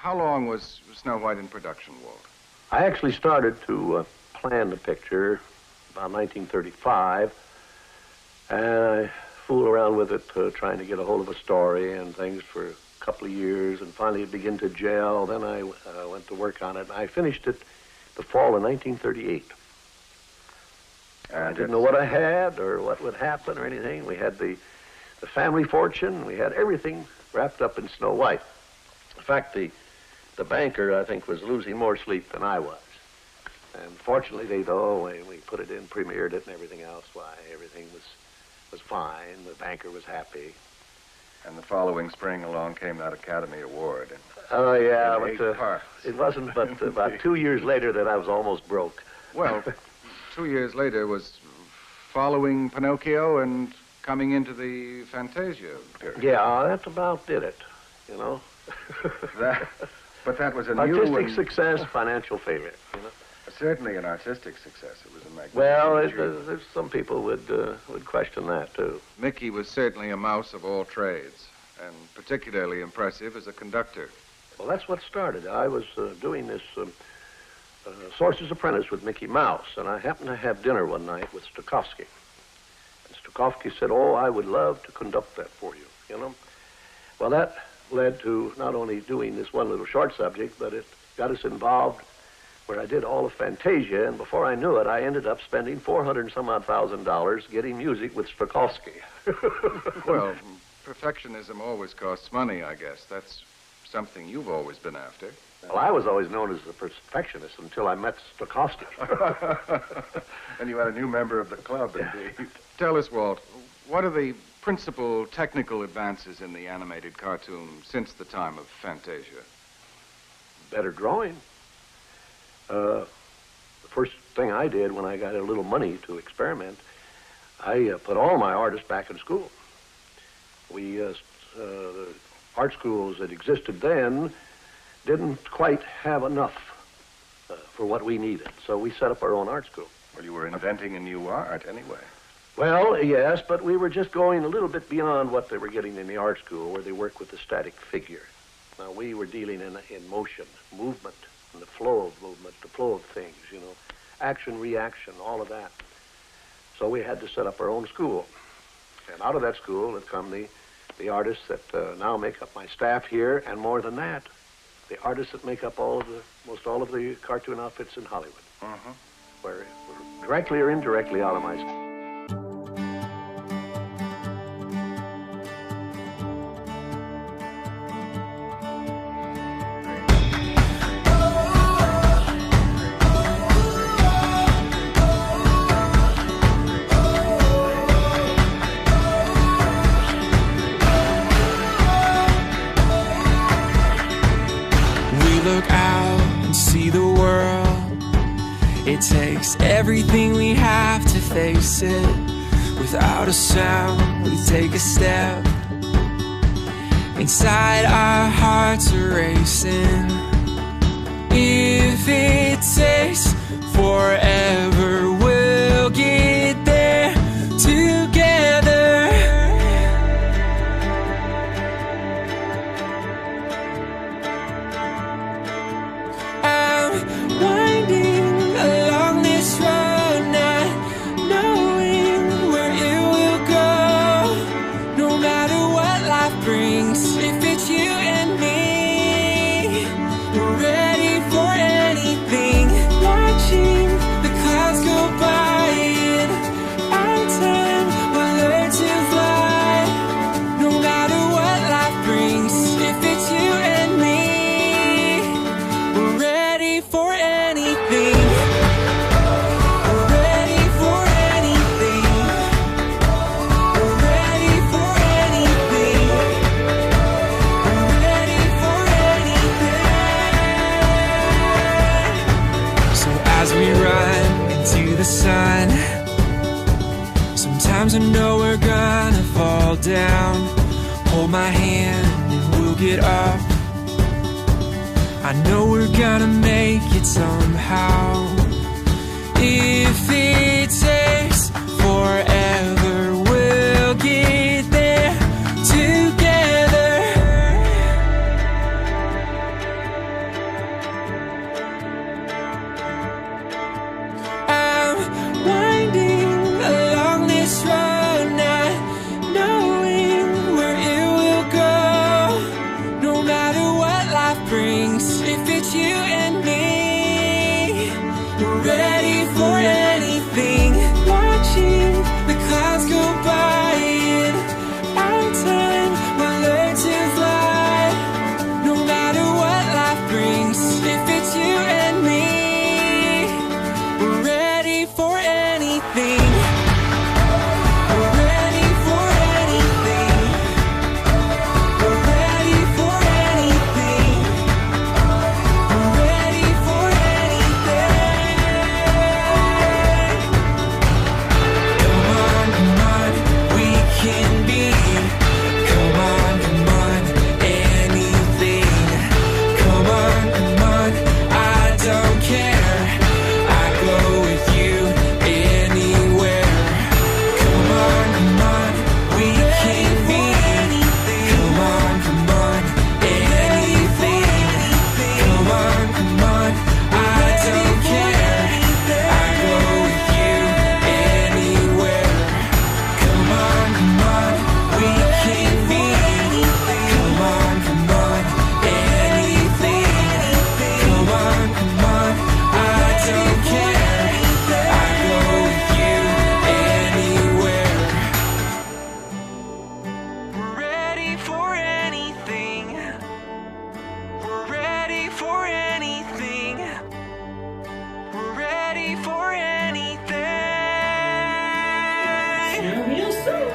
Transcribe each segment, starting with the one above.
How long was Snow White in production, Walt? I actually started to plan the picture about 1935, and I fooled around with it, trying to get a hold of a story and things for a couple of years, and finally it began to gel. Then I went to work on it, and I finished it the fall of 1938. I didn't know what I had or what would happen or anything. We had the family fortune. We had everything wrapped up in Snow White. In fact, the banker, I think, was losing more sleep than I was. And fortunately, though, we put it in, premiered it, and everything else, why, everything was fine. The banker was happy. And the following spring along came that Academy Award. Oh, yeah, but it wasn't but about 2 years later that I was almost broke. Well, 2 years later was following Pinocchio and coming into the Fantasia period. Yeah, that about did it, you know. But that was a new artistic success, financial failure, you know. Certainly an artistic success. It was a magnificent Well, there's some people would question that, too. Mickey was certainly a mouse of all trades, and particularly impressive as a conductor. Well, that's what started. I was doing this Sorcerer's Apprentice with Mickey Mouse, and I happened to have dinner one night with Stokowski. And Stokowski said, "Oh, I would love to conduct that for you," you know. Well, that led to not only doing this one little short subject, but it got us involved where I did all of Fantasia, and before I knew it, I ended up spending $400 and some odd thousand getting music with Stokowski. Well, perfectionism always costs money, I guess. That's something you've always been after. Well, I was always known as the perfectionist until I met Stokowski. And you had a new member of the club, indeed. Tell us, Walt, what are the principal technical advances in the animated cartoon since the time of Fantasia? Better drawing. The first thing I did when I got a little money to experiment, I put all my artists back in school. The art schools that existed then didn't quite have enough for what we needed, so we set up our own art school. Well, you were inventing a new art anyway. Well, yes, but we were just going a little bit beyond what they were getting in the art school, where they work with the static figure. Now, we were dealing in motion, movement, and the flow of movement, the flow of things, you know, action, reaction, all of that. So we had to set up our own school. And out of that school had come the artists that now make up my staff here, and more than that, the artists that make up most all of the cartoon outfits in Hollywood. Where directly or indirectly out of my school. It takes everything we have to face it. Without a sound, we take a step. Inside our hearts are racing. If it takes forever, we'll get there together. I'm winding along this road, not knowing where it will go. No matter what life brings, if it's you and me, we're ready for anything. Watching the clouds go by, and our time will learn to fly. No matter what life brings, if it's you and me, we're ready for anything. The sun. Sometimes I know we're gonna fall down. Hold my hand and we'll get up. I know we're gonna make it somehow. If it takes forever, we'll get there together. brings. If it's you and me, we're ready for anything. Watching the clouds go by in our time, we'll learn to fly. No matter what life brings. If it's you and me, we're ready for anything. We're ready for anything. We're ready for anything. We're ready for anything. Come on, we can be. Come on, anything. Come on, I don't care. I go with you anywhere. Come on, we can be. Come on, anything. Come on, I don't care. I go with you anywhere. Come on, we can be. Come on, anything. Come on, I don't care. I go with you anywhere. We're ready for anything. We're ready for anything. We're ready for anything. Real soon.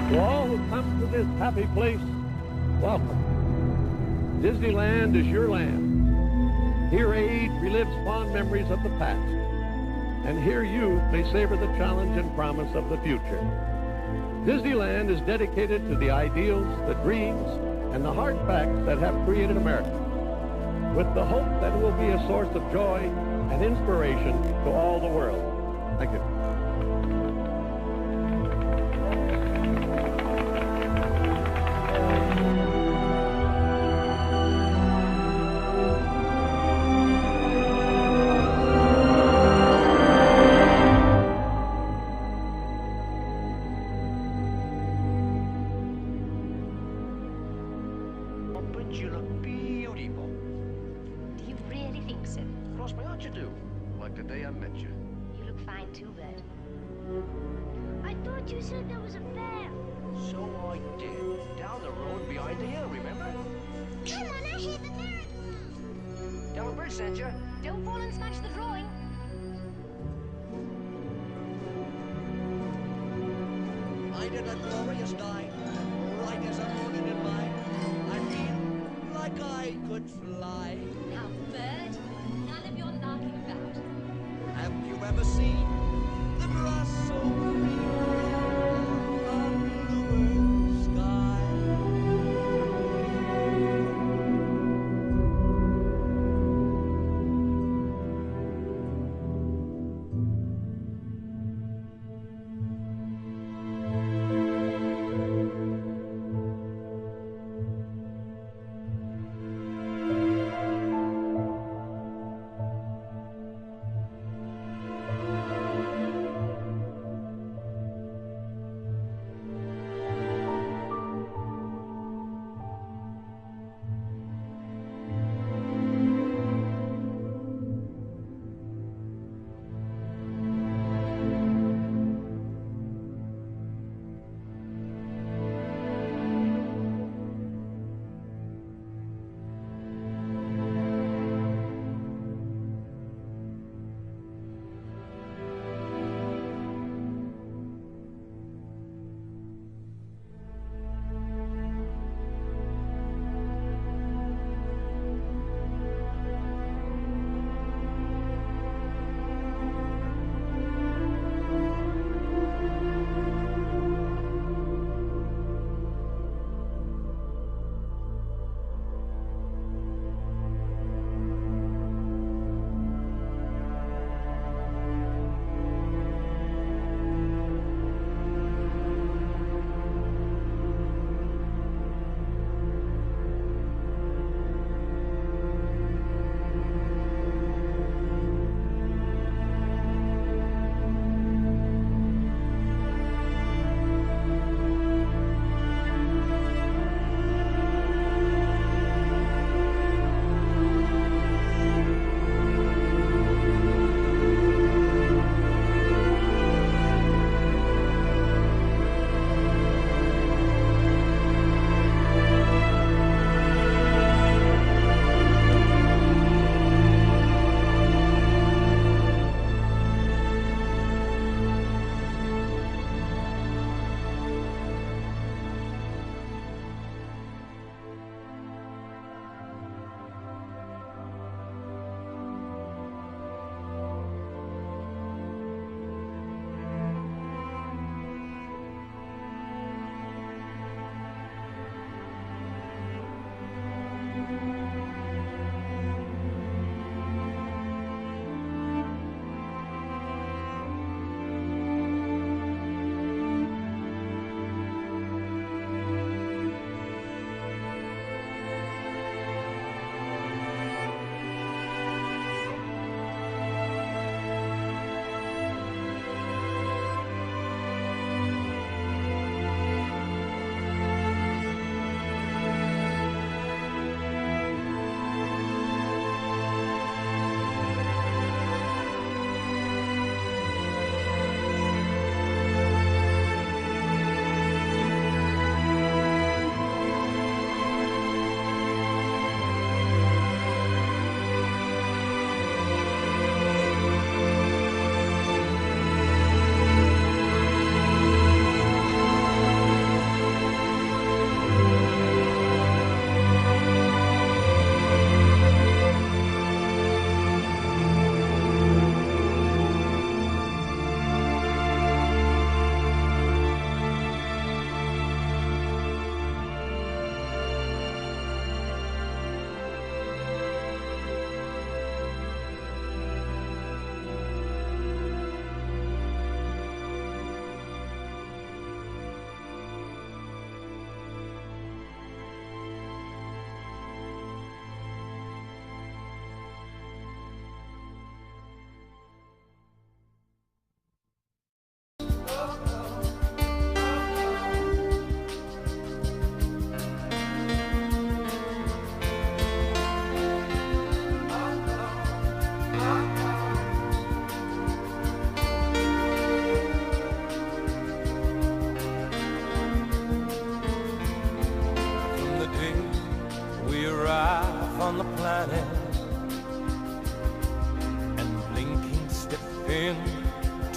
To all who come to this happy place, welcome. Disneyland is your land. Here age relives fond memories of the past. And here youth may savor the challenge and promise of the future. Disneyland is dedicated to the ideals, the dreams, and the hard facts that have created America, with the hope that it will be a source of joy and inspiration to all the world. Thank you. But you look beautiful. Do you really think so? Cross my heart you do. Like the day I met you. You look fine too, Bert. I thought you said there was a bear. So I did. Down the road behind the hill, remember? Come on, I hear the bear. Tell the bird sent you. Don't fall and smash the drawing. I did a glorious night, bright as a morning in mine. I feel like I could fly. Now, Bert, none of your knocking about. Have you ever seen the grass so green? A bluer sky.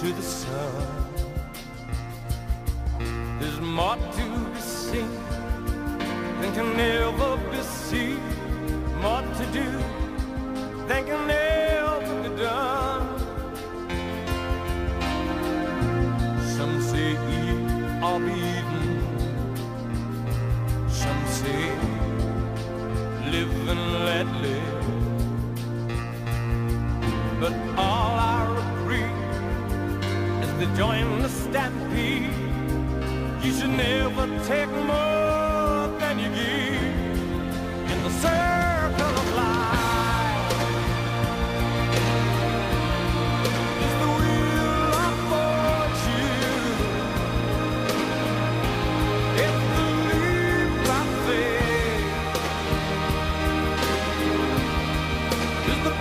to the sun. There's more to be seen than can ever be seen, more to do than can ever be done. Some say eat or be eaten, some say live and let live, but all I agree is to join the stampede. You should never take more than you give in the circle of life. It's the wheel of fortune. It's the leap of faith. It's the